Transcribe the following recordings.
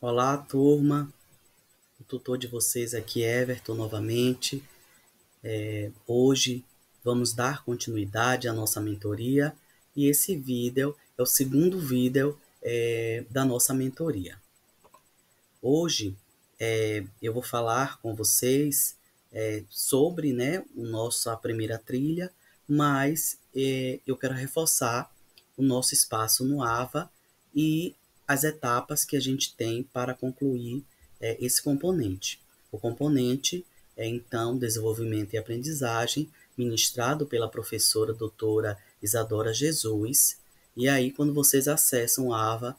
Olá, turma. O tutor de vocês aqui é Everton novamente. Hoje vamos dar continuidade à nossa mentoria e esse vídeo é o segundo vídeo da nossa mentoria. Hoje eu vou falar com vocês sobre nossa primeira trilha, mas eu quero reforçar o nosso espaço no AVA e as etapas que a gente tem para concluir esse componente. O componente é, então, desenvolvimento e aprendizagem, ministrado pela professora doutora Isadora Jesus. E aí, quando vocês acessam o AVA,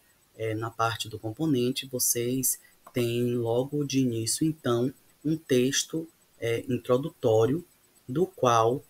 na parte do componente, vocês têm logo de início, então, um texto introdutório, do qual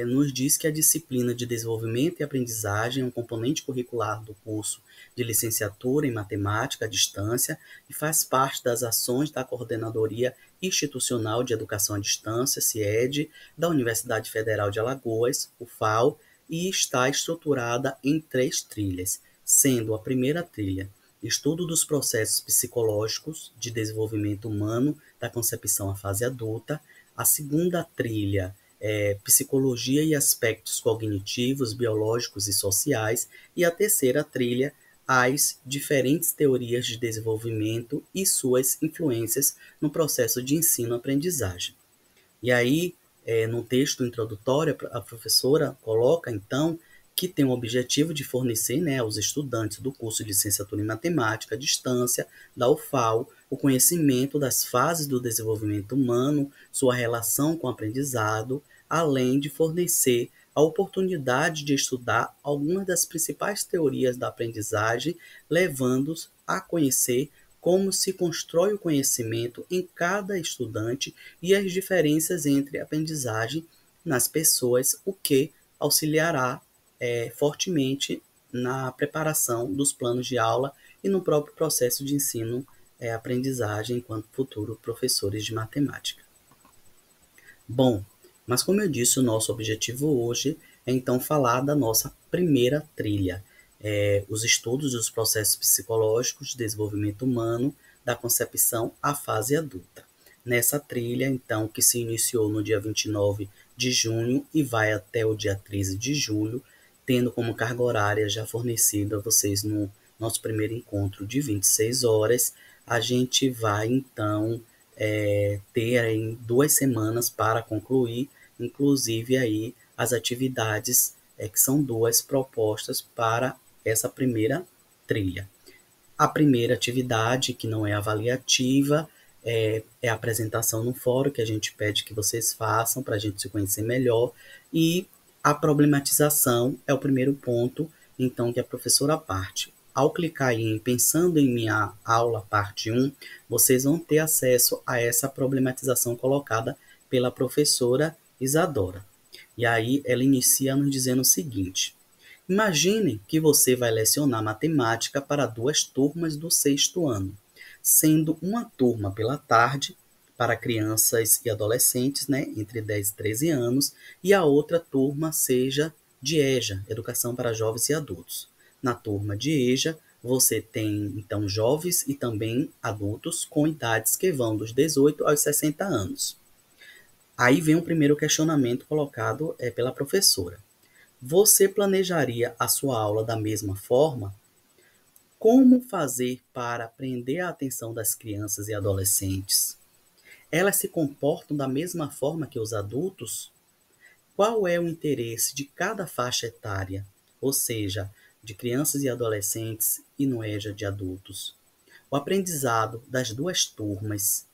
nos diz que a disciplina de desenvolvimento e aprendizagem é um componente curricular do curso de licenciatura em matemática à distância e faz parte das ações da Coordenadoria Institucional de Educação à Distância, CIED, da Universidade Federal de Alagoas, UFAL, e está estruturada em 3 trilhas, sendo a primeira trilha estudo dos processos psicológicos de desenvolvimento humano da concepção à fase adulta, a segunda trilha psicologia e aspectos cognitivos, biológicos e sociais, e a terceira trilha, as diferentes teorias de desenvolvimento e suas influências no processo de ensino-aprendizagem. E aí, no texto introdutório, a professora coloca, então, que tem o objetivo de fornecer aos estudantes do curso de licenciatura em matemática à distância, da UFAL, o conhecimento das fases do desenvolvimento humano, sua relação com o aprendizado, além de fornecer a oportunidade de estudar algumas das principais teorias da aprendizagem, levando-os a conhecer como se constrói o conhecimento em cada estudante e as diferenças entre aprendizagem nas pessoas, o que auxiliará fortemente na preparação dos planos de aula e no próprio processo de ensino-aprendizagem enquanto futuros professores de matemática. Bom, mas como eu disse, o nosso objetivo hoje é então falar da nossa primeira trilha, os estudos dos processos psicológicos de desenvolvimento humano da concepção à fase adulta. Nessa trilha, então, que se iniciou no dia 29 de junho e vai até o dia 13 de julho, tendo como carga horária já fornecida a vocês no nosso primeiro encontro de 26 horas, a gente vai, então, ter aí 2 semanas para concluir, inclusive aí as atividades que são 2 propostas para essa primeira trilha. A primeira atividade, que não é avaliativa, é a apresentação no fórum, que a gente pede que vocês façam para a gente se conhecer melhor, e a problematização é o primeiro ponto, então, que a professora parte. Ao clicar em Pensando em Minha Aula, parte 1, vocês vão ter acesso a essa problematização colocada pela professora Isadora. E aí ela inicia nos dizendo o seguinte: imagine que você vai lecionar matemática para 2 turmas do 6º ano, sendo uma turma pela tarde, para crianças e adolescentes, entre 10 e 13 anos, e a outra turma seja de EJA, Educação para Jovens e Adultos. Na turma de EJA, você tem, então, jovens e também adultos com idades que vão dos 18 aos 60 anos. Aí vem o primeiro questionamento colocado pela professora. Você planejaria a sua aula da mesma forma? Como fazer para prender a atenção das crianças e adolescentes? Elas se comportam da mesma forma que os adultos? Qual é o interesse de cada faixa etária, ou seja, de crianças e adolescentes e no EJA de adultos? O aprendizado das 2 turmas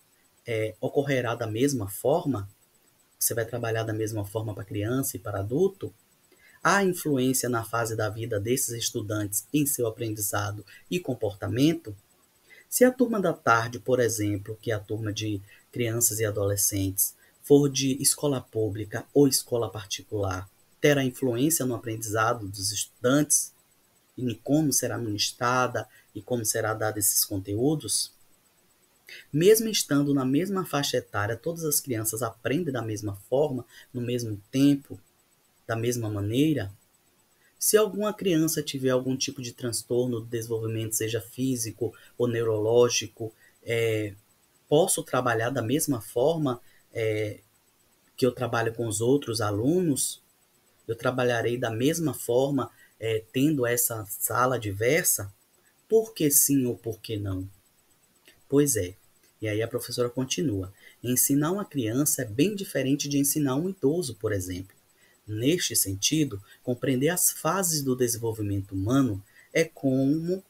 ocorrerá da mesma forma? Você vai trabalhar da mesma forma para criança e para adulto? Há influência na fase da vida desses estudantes em seu aprendizado e comportamento? Se a turma da tarde, por exemplo, que é a turma de crianças e adolescentes, for de escola pública ou escola particular, terá influência no aprendizado dos estudantes e em como será ministrada e como será dado esses conteúdos? Mesmo estando na mesma faixa etária, todas as crianças aprendem da mesma forma, no mesmo tempo, da mesma maneira? Se alguma criança tiver algum tipo de transtorno do desenvolvimento, seja físico ou neurológico, posso trabalhar da mesma forma que eu trabalho com os outros alunos? Eu trabalharei da mesma forma, tendo essa sala diversa? Por que sim ou por que não? Pois é. E aí a professora continua. Ensinar uma criança é bem diferente de ensinar um idoso, por exemplo. Neste sentido, compreender as fases do desenvolvimento humano é como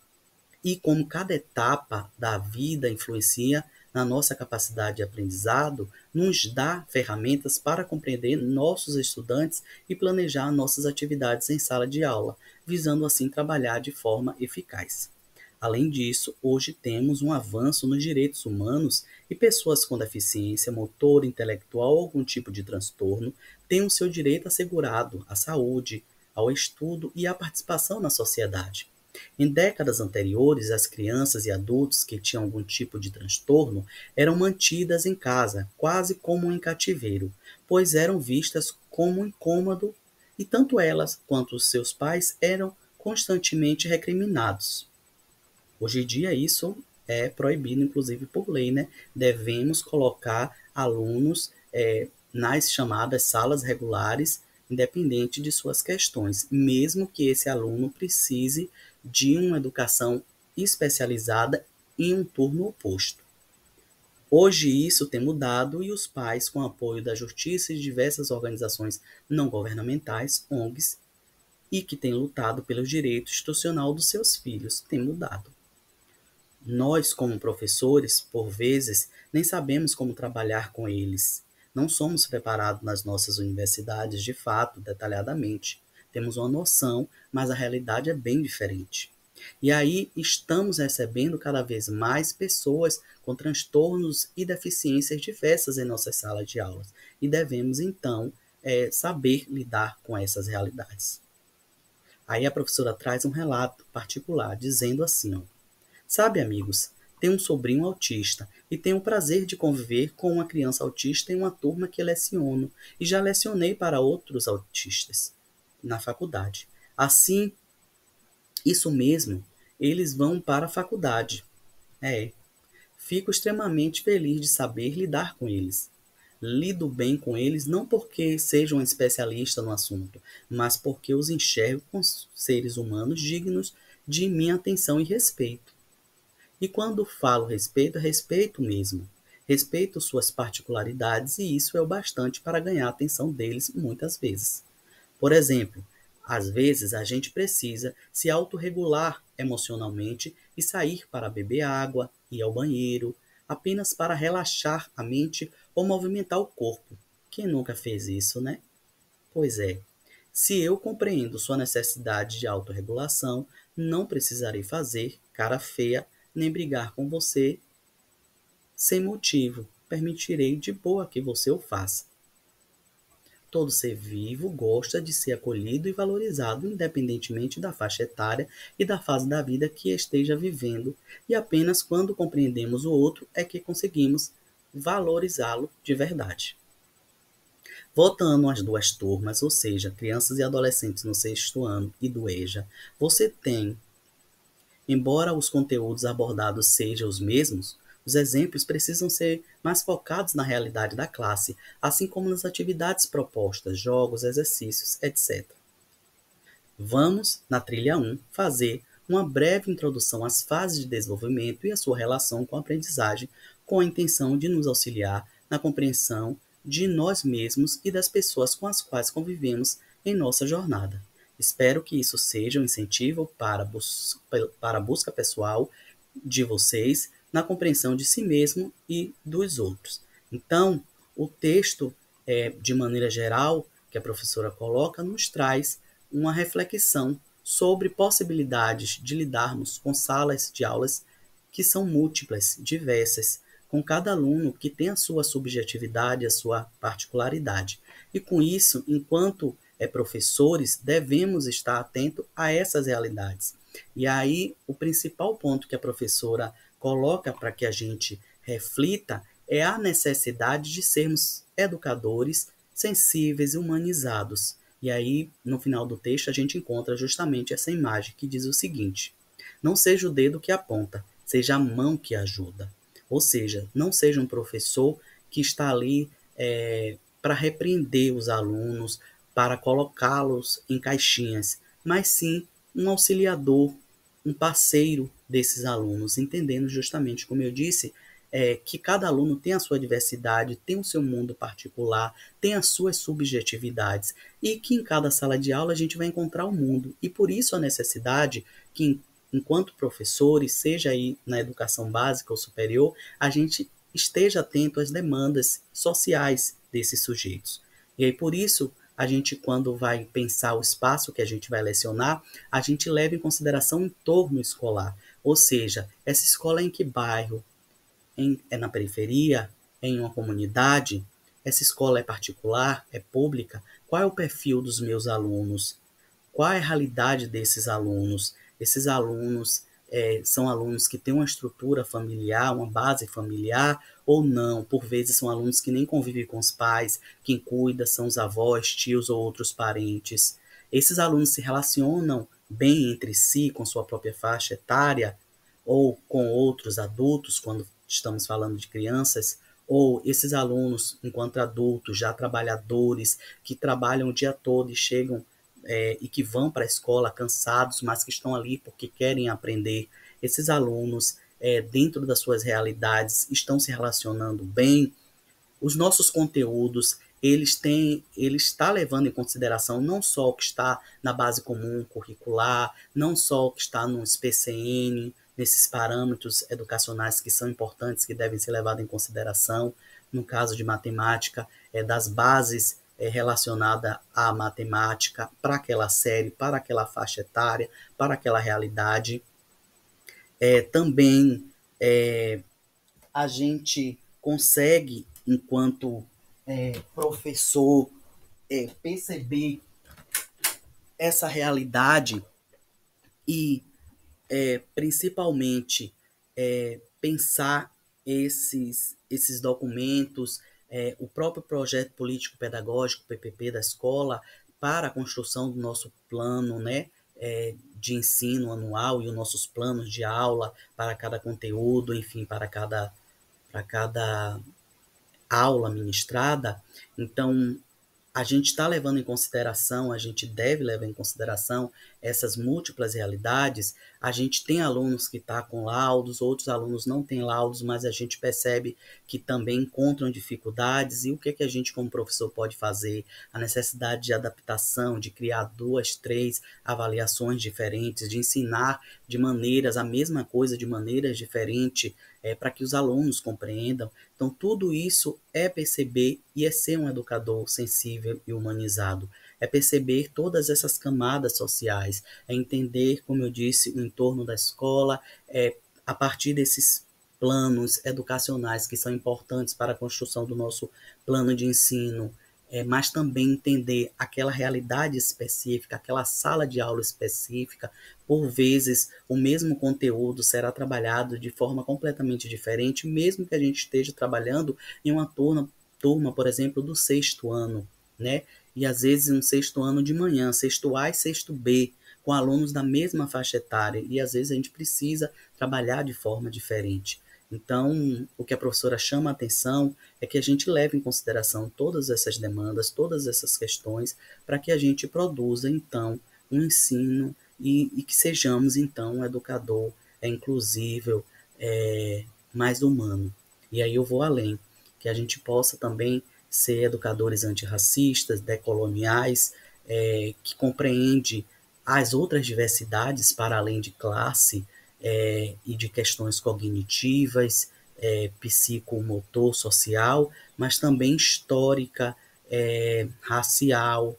cada etapa da vida influencia na nossa capacidade de aprendizado, nos dá ferramentas para compreender nossos estudantes e planejar nossas atividades em sala de aula, visando assim trabalhar de forma eficaz. Além disso, hoje temos um avanço nos direitos humanos e pessoas com deficiência motora, intelectual ou algum tipo de transtorno têm o seu direito assegurado à saúde, ao estudo e à participação na sociedade. Em décadas anteriores, as crianças e adultos que tinham algum tipo de transtorno eram mantidas em casa, quase como em cativeiro, pois eram vistas como um incômodo e tanto elas quanto os seus pais eram constantemente recriminados. Hoje em dia isso é proibido, inclusive por lei, né? Devemos colocar alunos nas chamadas salas regulares, independente de suas questões, mesmo que esse aluno precise de uma educação especializada em um turno oposto. Hoje isso tem mudado e os pais, com apoio da Justiça e de diversas organizações não governamentais, ONGs, e que têm lutado pelo direito institucional dos seus filhos, têm mudado. Nós, como professores, por vezes, nem sabemos como trabalhar com eles. Não somos preparados nas nossas universidades, de fato, detalhadamente. Temos uma noção, mas a realidade é bem diferente. E aí estamos recebendo cada vez mais pessoas com transtornos e deficiências diversas em nossas salas de aulas. E devemos, então, saber lidar com essas realidades. Aí a professora traz um relato particular, dizendo assim, ó: sabe, amigos, tenho um sobrinho autista e tenho o prazer de conviver com uma criança autista em uma turma que leciono e já lecionei para outros autistas na faculdade. Assim, isso mesmo, eles vão para a faculdade. Fico extremamente feliz de saber lidar com eles. Lido bem com eles não porque seja um especialista no assunto, mas porque os enxergo como seres humanos dignos de minha atenção e respeito. E quando falo respeito, é respeito mesmo. Respeito suas particularidades e isso é o bastante para ganhar a atenção deles muitas vezes. Por exemplo, às vezes a gente precisa se autorregular emocionalmente e sair para beber água, ir ao banheiro, apenas para relaxar a mente ou movimentar o corpo. Quem nunca fez isso, né? Pois é. Se eu compreendo sua necessidade de autorregulação, não precisarei fazer cara feia nem brigar com você sem motivo. Permitirei de boa que você o faça. Todo ser vivo gosta de ser acolhido e valorizado, independentemente da faixa etária e da fase da vida que esteja vivendo, e apenas quando compreendemos o outro é que conseguimos valorizá-lo de verdade. Voltando às duas turmas, ou seja, crianças e adolescentes no sexto ano e do EJA, você tem, embora os conteúdos abordados sejam os mesmos, os exemplos precisam ser mais focados na realidade da classe, assim como nas atividades propostas, jogos, exercícios, etc. Vamos, na trilha 1, fazer uma breve introdução às fases de desenvolvimento e a sua relação com a aprendizagem, com a intenção de nos auxiliar na compreensão de nós mesmos e das pessoas com as quais convivemos em nossa jornada. Espero que isso seja um incentivo para a busca pessoal de vocês na compreensão de si mesmo e dos outros. Então, o texto, de maneira geral, que a professora coloca, nos traz uma reflexão sobre possibilidades de lidarmos com salas de aulas que são múltiplas, diversas, com cada aluno que tem a sua subjetividade, a sua particularidade. E com isso, enquanto professores, devemos estar atentos a essas realidades. E aí, o principal ponto que a professora coloca para que a gente reflita é a necessidade de sermos educadores sensíveis e humanizados, E aí, no final do texto, a gente encontra justamente essa imagem que diz o seguinte: não seja o dedo que aponta, seja a mão que ajuda. Ou seja, não seja um professor que está ali para repreender os alunos, para colocá-los em caixinhas, mas sim um auxiliador, um parceiro desses alunos, entendendo justamente, como eu disse, que cada aluno tem a sua diversidade, tem o seu mundo particular, tem as suas subjetividades, e que em cada sala de aula a gente vai encontrar o mundo. E por isso a necessidade que, enquanto professores, seja aí na educação básica ou superior, a gente esteja atento às demandas sociais desses sujeitos. E aí por isso a gente, quando vai pensar o espaço que a gente vai lecionar, a gente leva em consideração o entorno escolar. Ou seja, essa escola é em que bairro? É na periferia? É em uma comunidade? Essa escola é particular? É pública? Qual é o perfil dos meus alunos? Qual é a realidade desses alunos? Esses alunos são alunos que têm uma estrutura familiar, uma base familiar, ou não? Por vezes são alunos que nem convivem com os pais, quem cuida são os avós, tios ou outros parentes. Esses alunos se relacionam bem entre si, com sua própria faixa etária, ou com outros adultos, quando estamos falando de crianças, ou esses alunos, enquanto adultos, já trabalhadores, que trabalham o dia todo e chegam e que vão para a escola cansados, mas que estão ali porque querem aprender. Esses alunos, dentro das suas realidades, estão se relacionando bem. Os nossos conteúdos, ele está levando em consideração não só o que está na base comum curricular, não só o que está no SPCN, nesses parâmetros educacionais que são importantes, que devem ser levados em consideração, no caso de matemática, das bases relacionada à matemática para aquela série, para aquela faixa etária, para aquela realidade. Também a gente consegue, enquanto professor, perceber essa realidade e, principalmente, pensar esses documentos, o próprio projeto político-pedagógico, PPP da escola, para a construção do nosso plano, né, de ensino anual e os nossos planos de aula para cada conteúdo, enfim, para cada aula ministrada. Então, a gente está levando em consideração, a gente deve levar em consideração essas múltiplas realidades. A gente tem alunos que estão com laudos, outros alunos não têm laudos, mas a gente percebe que também encontram dificuldades. E o que é que a gente, como professor, pode fazer? A necessidade de adaptação, de criar 2, 3 avaliações diferentes, de ensinar de maneiras, a mesma coisa de maneiras diferentes, para que os alunos compreendam. Então, tudo isso é perceber e é ser um educador sensível e humanizado. É perceber todas essas camadas sociais, é entender, como eu disse, o entorno da escola, a partir desses planos educacionais que são importantes para a construção do nosso plano de ensino, mas também entender aquela realidade específica, aquela sala de aula específica. Por vezes, o mesmo conteúdo será trabalhado de forma completamente diferente, mesmo que a gente esteja trabalhando em uma turma, por exemplo, do 6º ano, né? E às vezes um 6º ano de manhã, 6º A e 6º B, com alunos da mesma faixa etária, e às vezes a gente precisa trabalhar de forma diferente. Então, o que a professora chama a atenção é que a gente leve em consideração todas essas demandas, todas essas questões, para que a gente produza, então, um ensino e que sejamos, então, um educador inclusivo, mais humano. E aí eu vou além, que a gente possa também ser educadores antirracistas, decoloniais, que compreende as outras diversidades para além de classe, e de questões cognitivas, psicomotor, social, mas também histórica, racial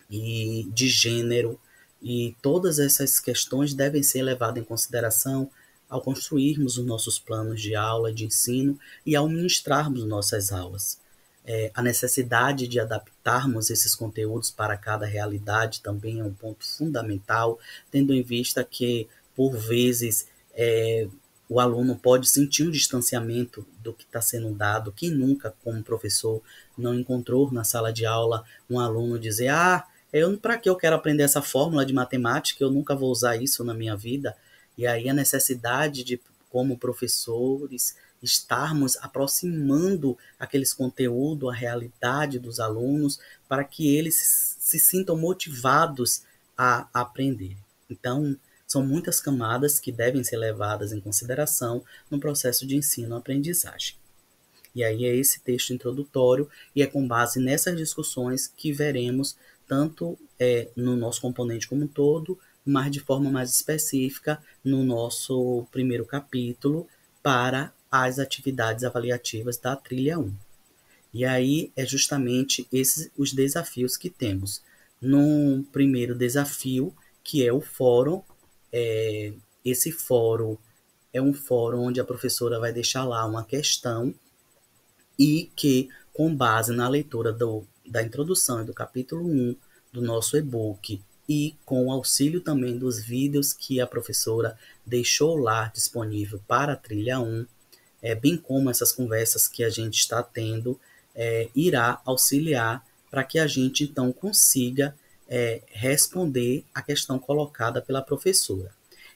e de gênero. E todas essas questões devem ser levadas em consideração ao construirmos os nossos planos de aula, de ensino e ao ministrarmos nossas aulas. A necessidade de adaptarmos esses conteúdos para cada realidade também é um ponto fundamental, tendo em vista que, por vezes, o aluno pode sentir um distanciamento do que está sendo dado. Quem nunca, como professor, não encontrou na sala de aula um aluno dizer: Para que eu quero aprender essa fórmula de matemática? Eu nunca vou usar isso na minha vida. E aí a necessidade de, como professores, estarmos aproximando aqueles conteúdos, a realidade dos alunos, para que eles se sintam motivados a aprender. Então, são muitas camadas que devem ser levadas em consideração no processo de ensino-aprendizagem. E aí é esse texto introdutório, e é com base nessas discussões que veremos tanto no nosso componente como um todo, mas de forma mais específica no nosso primeiro capítulo para as atividades avaliativas da trilha 1. E aí é justamente esses os desafios que temos. No primeiro desafio, que é o fórum, esse fórum é um fórum onde a professora vai deixar lá uma questão e que, com base na leitura da introdução e do capítulo 1 do nosso e-book e com o auxílio também dos vídeos que a professora deixou lá disponível para a trilha 1, bem como essas conversas que a gente está tendo, irá auxiliar para que a gente então consiga responder a questão colocada pela professora.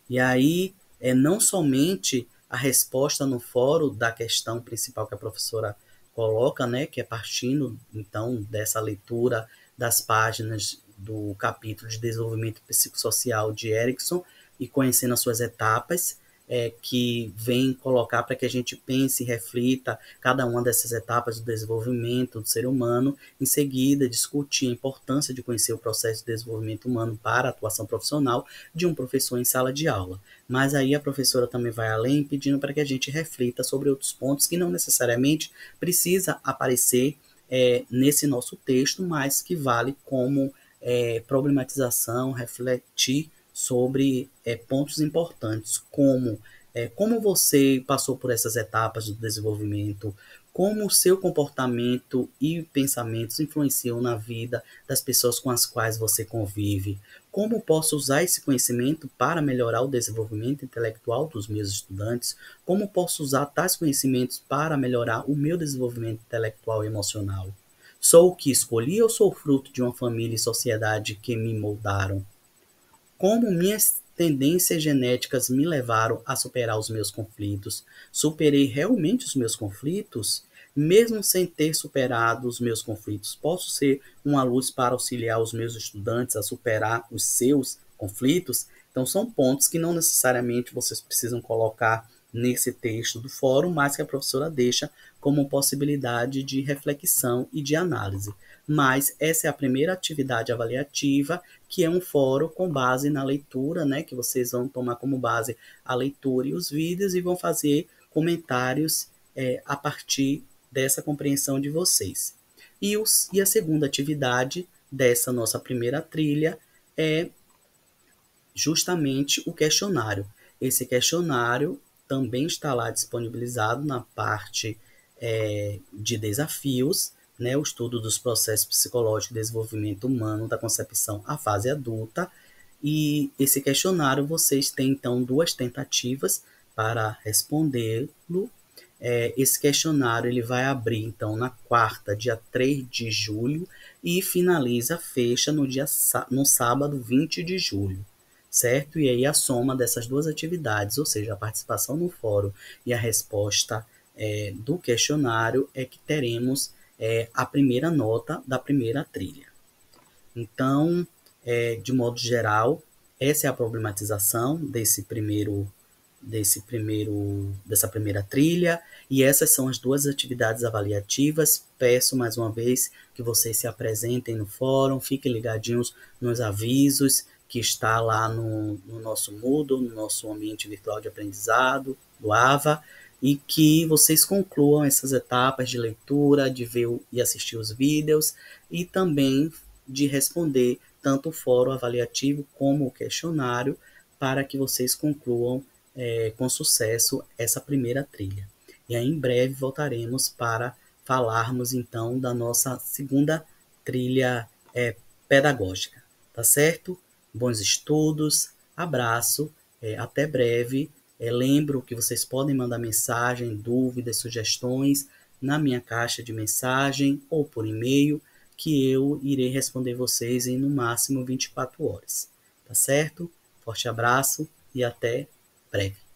E aí, não somente a resposta no fórum da questão principal que a professora coloca, né, que é partindo então dessa leitura das páginas do capítulo de desenvolvimento psicossocial de Erikson e conhecendo as suas etapas, que vem colocar para que a gente pense e reflita cada uma dessas etapas do desenvolvimento do ser humano, em seguida discutir a importância de conhecer o processo de desenvolvimento humano para a atuação profissional de um professor em sala de aula. Mas aí a professora também vai além, pedindo para que a gente reflita sobre outros pontos que não necessariamente precisa aparecer nesse nosso texto, mas que vale como problematização, refletir sobre pontos importantes, como você passou por essas etapas do desenvolvimento, como o seu comportamento e pensamentos influenciam na vida das pessoas com as quais você convive, como posso usar esse conhecimento para melhorar o desenvolvimento intelectual dos meus estudantes, como posso usar tais conhecimentos para melhorar o meu desenvolvimento intelectual e emocional. Sou o que escolhi ou sou fruto de uma família e sociedade que me moldaram? Como minhas tendências genéticas me levaram a superar os meus conflitos? Superei realmente os meus conflitos? Mesmo sem ter superado os meus conflitos, posso ser uma luz para auxiliar os meus estudantes a superar os seus conflitos? Então, são pontos que não necessariamente vocês precisam colocar nesse texto do fórum, mas que a professora deixa como possibilidade de reflexão e de análise. Mas essa é a primeira atividade avaliativa, que é um fórum com base na leitura, né, que vocês vão tomar como base a leitura e os vídeos e vão fazer comentários a partir dessa compreensão de vocês. E a segunda atividade dessa nossa primeira trilha é justamente o questionário. Esse questionário também está lá disponibilizado na parte de desafios, né, o estudo dos processos psicológicos de desenvolvimento humano da concepção à fase adulta. E esse questionário vocês têm então 2 tentativas para respondê-lo. Esse questionário ele vai abrir então na quarta, dia 3 de julho, e finaliza, fecha no sábado 20 de julho. Certo? E aí a soma dessas 2 atividades, ou seja, a participação no fórum e a resposta do questionário, é que teremos a primeira nota da primeira trilha. Então, de modo geral, essa é a problematização dessa primeira trilha, e essas são as 2 atividades avaliativas. Peço mais uma vez que vocês se apresentem no fórum, fiquem ligadinhos nos avisos que está lá no nosso Moodle, no nosso ambiente virtual de aprendizado, do AVA, e que vocês concluam essas etapas de leitura, de ver e assistir os vídeos, e também de responder tanto o fórum avaliativo como o questionário, para que vocês concluam com sucesso essa primeira trilha. E aí, em breve, voltaremos para falarmos, então, da nossa segunda trilha pedagógica. Tá certo? Bons estudos, abraço, até breve. Lembro que vocês podem mandar mensagem, dúvidas, sugestões na minha caixa de mensagem ou por e-mail, que eu irei responder vocês em no máximo 24 horas. Tá certo? Forte abraço e até breve.